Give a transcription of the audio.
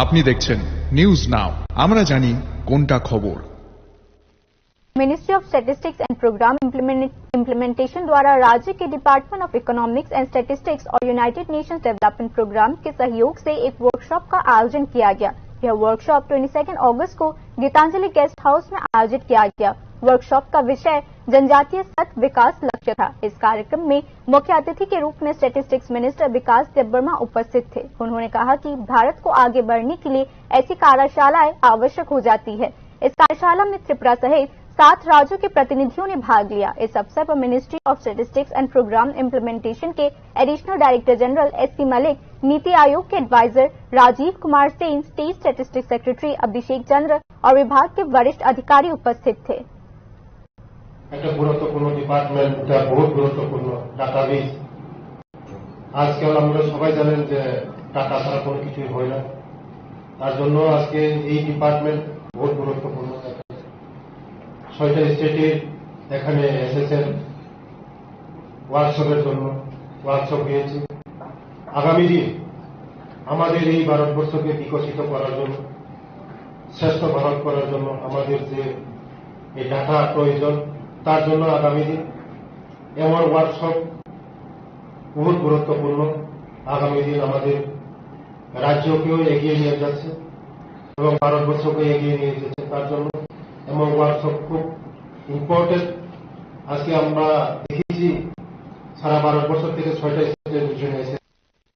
আপনি দেখছেন news now, আমরা জানি কোনটা খবর। Ministry of statistics and programme Implementation द्वारा राज्य के Department of Economics and Statistics और यूनाइटेड नेशंस डेवलपमेंट प्रोग्राम के सहयोग से एक वर्कशॉप का आयोजन किया गया। यह वर्कशॉप 22 अगस्त को गीतांजलि गेस्ट हाउस में आयोजित किया गया। वर्कशॉप का विषय जनजातीय सतत विकास लक्ष्य था। इस कार्यक्रम में मुख्य अतिथि के रूप में स्टैटिस्टिक्स मिनिस्टर विकास देबबर्मा उपस्थित थे। उन्होंने कहा कि भारत को आगे बढ़ने के लिए ऐसी कार्यशालाएं आवश्यक हो जाती है। इस कार्यशाला में त्रिपुरा सहित 7 राज्यों के प्रतिनिधियों ने भाग लिया। इस अवसर पर ministry of statistics and programme implementation के additional director general S P Malik, NITI Aayog के adviser Rajeev Kumar Sen, state statistics secretary Abhishek Chandra और विभाग के वरिष्ठ अधिकारी उपस्थित थे। একটা গুরুত্বপূর্ণ ডিপার্টমেন্ট, এটা বহুত গুরুত্বপূর্ণ ডাটাবেস। আজকাল আমরা সবাই জানেন যে টাকা ছাড়া কোনো কিছুই হয় না, তার জন্য আজকে এই ডিপার্টমেন্ট বহুত গুরুত্বপূর্ণ। 6টা স্টেটের এখানে এসেছেন ওয়ার্কশপের জন্য, ওয়ার্কশপ হয়েছে। আগামী দিন আমাদের এই ভারতবর্ষকে বিকশিত করার জন্য, শ্রেষ্ঠ ভারত করার জন্য আমাদের যে এই ডাটা প্রয়োজন, তার জন্য আগামী দিন এমন ওয়ার্কশপ বহুত গুরুত্বপূর্ণ। আগামী দিন আমাদের রাজ্যকেও এগিয়ে নিয়ে যাচ্ছে এবং ভারতবর্ষকে এগিয়ে নিয়ে যাচ্ছে, তার জন্য এমন ওয়ার্কশপ খুব ইম্পর্টেন্ট। আজকে আমরা দেখেছি সারা ভারতবর্ষ থেকে 6টা স্টেটের দুজনে এসে